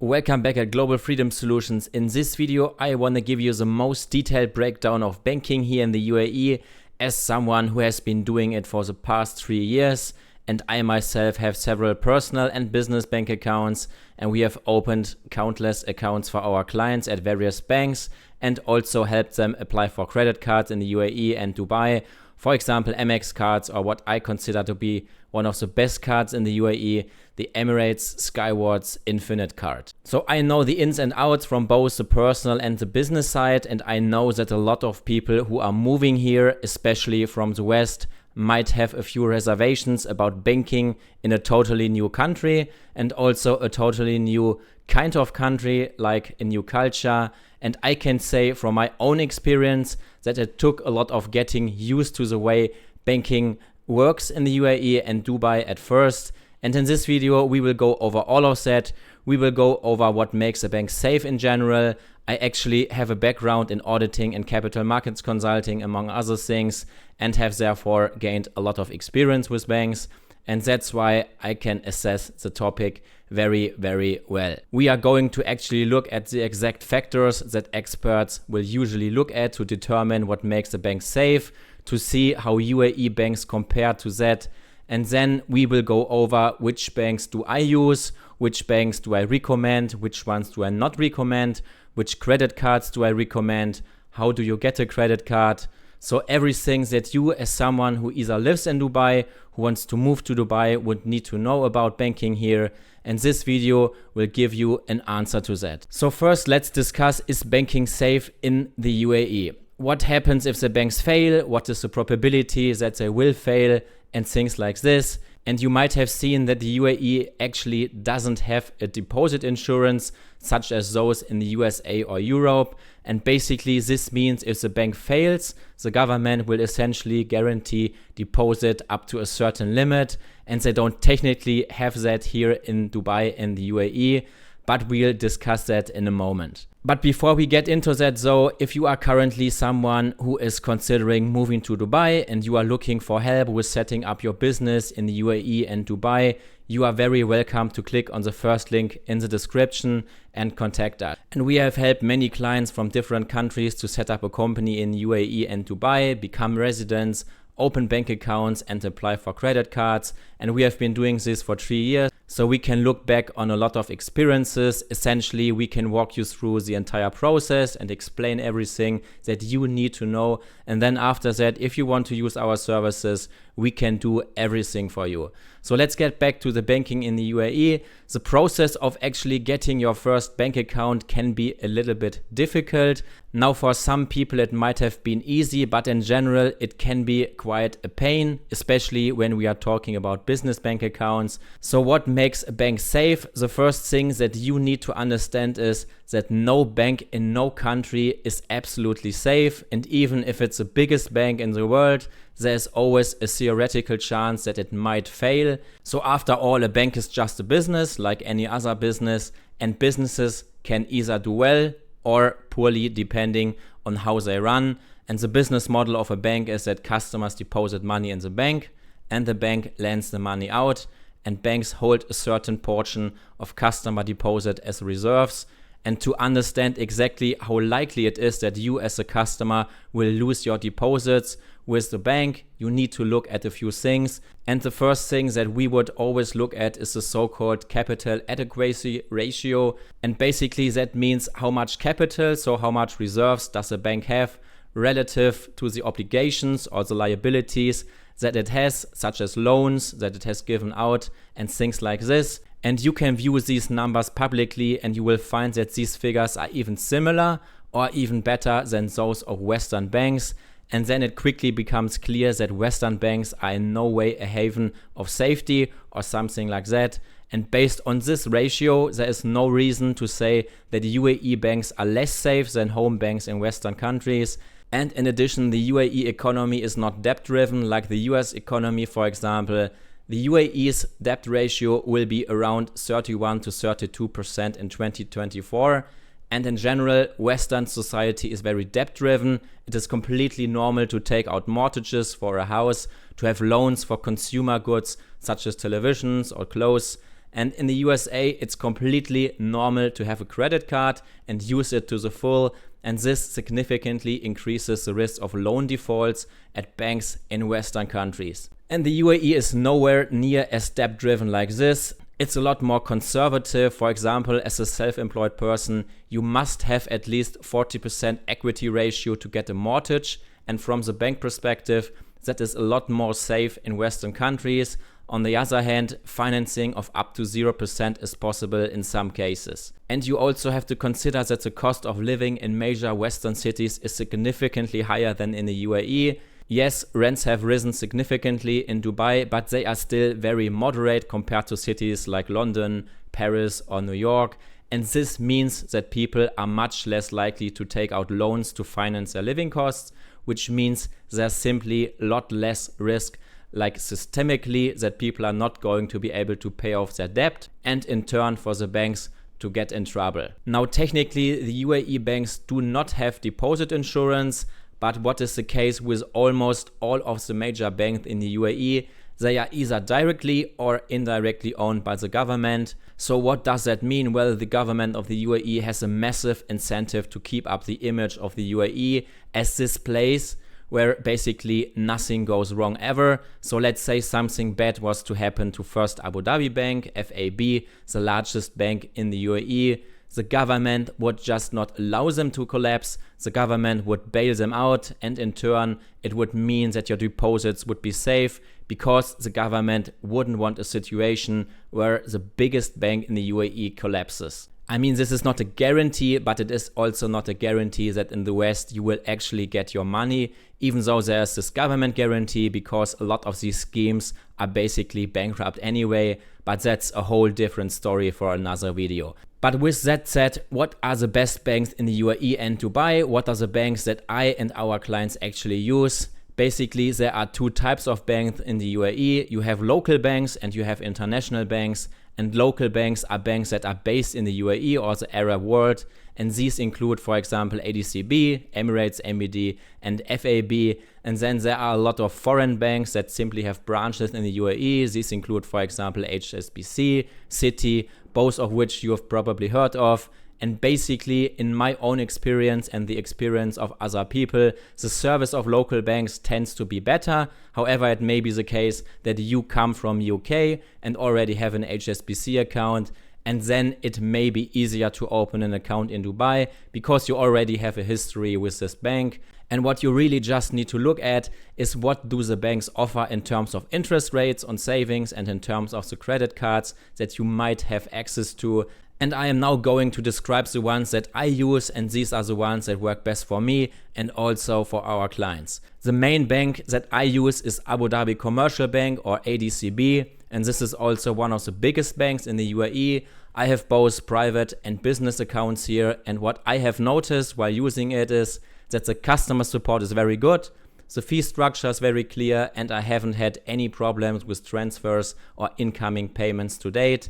Welcome back at Global Freedom Solutions. In this video, I want to give you the most detailed breakdown of banking here in the UAE as someone who has been doing it for the past 3 years. And I myself have several personal and business bank accounts, and we have opened countless accounts for our clients at various banks and also helped them apply for credit cards in the UAE and Dubai. For example, Amex cards, or what I consider to be one of the best cards in the UAE, the Emirates Skywards Infinite card. So I know the ins and outs from both the personal and the business side, and I know that a lot of people who are moving here, especially from the West, might have a few reservations about banking in a totally new country and also a totally new kind of country, like a new culture. And I can say from my own experience that it took a lot of getting used to the way banking works in the UAE and Dubai at first. And in this video, we will go over all of that. We will go over what makes a bank safe in general. I actually have a background in auditing and capital markets consulting, among other things, and have therefore gained a lot of experience with banks. And that's why I can assess the topic very, very well. We are going to actually look at the exact factors that experts will usually look at to determine what makes a bank safe, to see how UAE banks compare to that. And then we will go over which banks do I use, which banks do I recommend, which ones do I not recommend, which credit cards do I recommend, how do you get a credit card. So everything that you as someone who either lives in Dubai, who wants to move to Dubai, would need to know about banking here. And this video will give you an answer to that. So first, let's discuss, is banking safe in the UAE? What happens if the banks fail? What is the probability that they will fail? And things like this. And you might have seen that the UAE actually doesn't have a deposit insurance such as those in the USA or Europe. And basically this means if the bank fails, the government will essentially guarantee deposit up to a certain limit. And they don't technically have that here in Dubai and the UAE, but we'll discuss that in a moment. But before we get into that though, if you are currently someone who is considering moving to Dubai and you are looking for help with setting up your business in the UAE and Dubai, you are very welcome to click on the first link in the description and contact us. And we have helped many clients from different countries to set up a company in UAE and Dubai, become residents, open bank accounts and apply for credit cards. And we have been doing this for 3 years. So we can look back on a lot of experiences. Essentially, we can walk you through the entire process and explain everything that you need to know. And then after that, if you want to use our services, we can do everything for you. So let's get back to the banking in the UAE. The process of actually getting your first bank account can be a little bit difficult. Now, for some people, it might have been easy, but in general, it can be quite a pain, especially when we are talking about business bank accounts. So what makes a bank safe? The first thing that you need to understand is that no bank in no country is absolutely safe. And even if it's the biggest bank in the world, there's always a theoretical chance that it might fail. So after all, a bank is just a business like any other business, and businesses can either do well or poorly depending on how they run. And the business model of a bank is that customers deposit money in the bank and the bank lends the money out, and banks hold a certain portion of customer deposit as reserves. And to understand exactly how likely it is that you as a customer will lose your deposits with the bank, you need to look at a few things. And the first thing that we would always look at is the so-called capital adequacy ratio. And basically that means how much capital, so how much reserves does a bank have relative to the obligations or the liabilities that it has, such as loans that it has given out and things like this. And you can view these numbers publicly, and you will find that these figures are even similar or even better than those of Western banks. And then it quickly becomes clear that Western banks are in no way a haven of safety or something like that. And based on this ratio, there is no reason to say that UAE banks are less safe than home banks in Western countries. And in addition, the UAE economy is not debt-driven like the US economy, for example. The UAE's debt ratio will be around 31 to 32% in 2024. And in general, Western society is very debt-driven. It is completely normal to take out mortgages for a house, to have loans for consumer goods such as televisions or clothes. And in the USA, it's completely normal to have a credit card and use it to the full. And this significantly increases the risk of loan defaults at banks in Western countries. And the UAE is nowhere near as debt-driven like this. It's a lot more conservative. For example, as a self-employed person, you must have at least 40% equity ratio to get a mortgage. And from the bank perspective, that is a lot more safe in Western countries. On the other hand, financing of up to 0% is possible in some cases. And you also have to consider that the cost of living in major Western cities is significantly higher than in the UAE. Yes, rents have risen significantly in Dubai, but they are still very moderate compared to cities like London, Paris, or New York. And this means that people are much less likely to take out loans to finance their living costs, which means there's simply a lot less risk, like systemically, that people are not going to be able to pay off their debt, and in turn for the banks to get in trouble. Now, technically, the UAE banks do not have deposit insurance, but what is the case with almost all of the major banks in the UAE? They are either directly or indirectly owned by the government. So what does that mean? Well, the government of the UAE has a massive incentive to keep up the image of the UAE as this place where basically nothing goes wrong ever. So let's say something bad was to happen to First Abu Dhabi Bank, FAB, the largest bank in the UAE. The government would just not allow them to collapse. The government would bail them out, and in turn, it would mean that your deposits would be safe because the government wouldn't want a situation where the biggest bank in the UAE collapses. I mean, this is not a guarantee, but it is also not a guarantee that in the West you will actually get your money, even though there's this government guarantee, because a lot of these schemes are basically bankrupt anyway, but that's a whole different story for another video. But with that said, what are the best banks in the UAE and Dubai? What are the banks that I and our clients actually use? Basically, there are two types of banks in the UAE. You have local banks and you have international banks. And local banks are banks that are based in the UAE or the Arab world. And these include, for example, ADCB, Emirates NBD, and FAB. And then there are a lot of foreign banks that simply have branches in the UAE. These include, for example, HSBC, Citi, both of which you have probably heard of. And basically, in my own experience and the experience of other people, the service of local banks tends to be better. However, it may be the case that you come from UK and already have an HSBC account, and then it may be easier to open an account in Dubai because you already have a history with this bank. And what you really just need to look at is what do the banks offer in terms of interest rates on savings and in terms of the credit cards that you might have access to. And I am now going to describe the ones that I use, and these are the ones that work best for me and also for our clients. The main bank that I use is Abu Dhabi Commercial Bank, or ADCB, and this is also one of the biggest banks in the UAE. I have both private and business accounts here, and what I have noticed while using it is that the customer support is very good, the fee structure is very clear, and I haven't had any problems with transfers or incoming payments to date.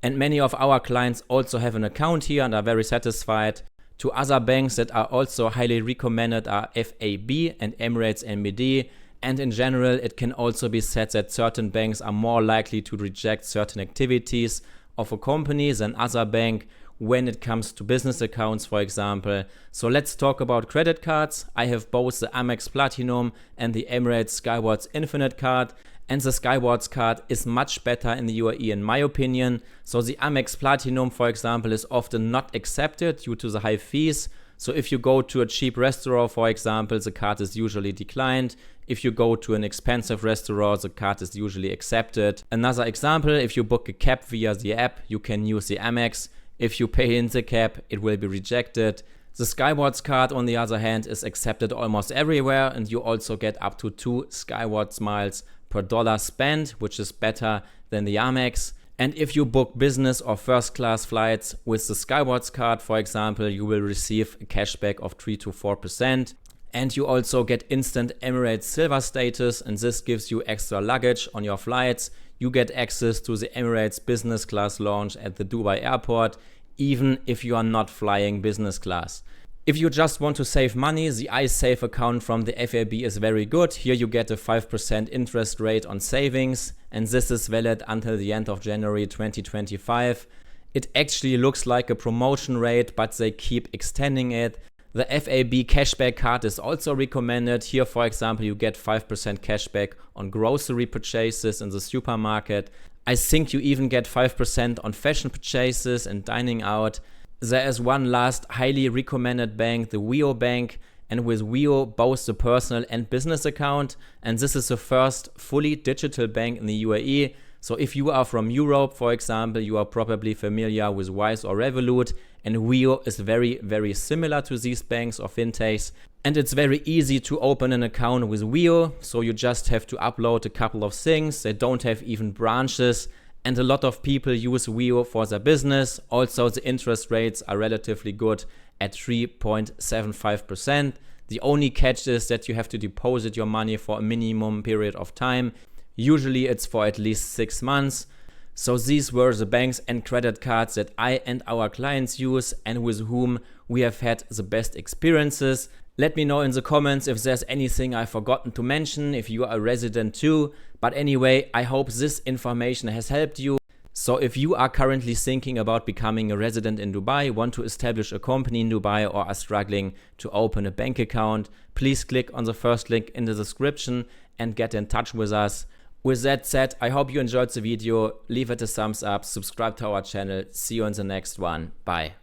And many of our clients also have an account here and are very satisfied. Two other banks that are also highly recommended are FAB and Emirates NBD. And in general, it can also be said that certain banks are more likely to reject certain activities of a company than other bank when it comes to business accounts, for example. So let's talk about credit cards. I have both the Amex Platinum and the Emirates Skywards Infinite card. And the Skywards card is much better in the UAE in my opinion. So the Amex Platinum, for example, is often not accepted due to the high fees. So if you go to a cheap restaurant, for example, the card is usually declined. If you go to an expensive restaurant, the card is usually accepted. Another example, if you book a cab via the app, you can use the Amex. If you pay in the cab, it will be rejected. The Skywards card, on the other hand, is accepted almost everywhere, and you also get up to 2 Skywards miles per dollar spent, which is better than the Amex. And if you book business or first class flights with the Skywards card, for example, you will receive a cashback of 3 to 4%. And you also get instant Emirates Silver status, and this gives you extra luggage on your flights. You get access to the Emirates business class lounge at the Dubai airport, even if you are not flying business class. If you just want to save money, the iSave account from the FAB is very good. Here you get a 5% interest rate on savings, and this is valid until the end of January 2025. It actually looks like a promotion rate, but they keep extending it. The FAB cashback card is also recommended. Here, for example, you get 5% cashback on grocery purchases in the supermarket. I think you even get 5% on fashion purchases and dining out. There is one last highly recommended bank, the WIO Bank, and with WIO both the personal and business account, and this is the first fully digital bank in the UAE. So if you are from Europe, for example, you are probably familiar with Wise or Revolut, and WIO is very, very similar to these banks or fintechs. And it's very easy to open an account with WIO, so you just have to upload a couple of things. They don't have even branches, and a lot of people use WIO for their business. Also, the interest rates are relatively good at 3.75%. The only catch is that you have to deposit your money for a minimum period of time. Usually it's for at least 6 months. So these were the banks and credit cards that I and our clients use and with whom we have had the best experiences. Let me know in the comments if there's anything I've forgotten to mention, if you are a resident too. But anyway, I hope this information has helped you. So if you are currently thinking about becoming a resident in Dubai, want to establish a company in Dubai, or are struggling to open a bank account, please click on the first link in the description and get in touch with us. With that said, I hope you enjoyed the video. Leave it a thumbs up, subscribe to our channel. See you in the next one. Bye.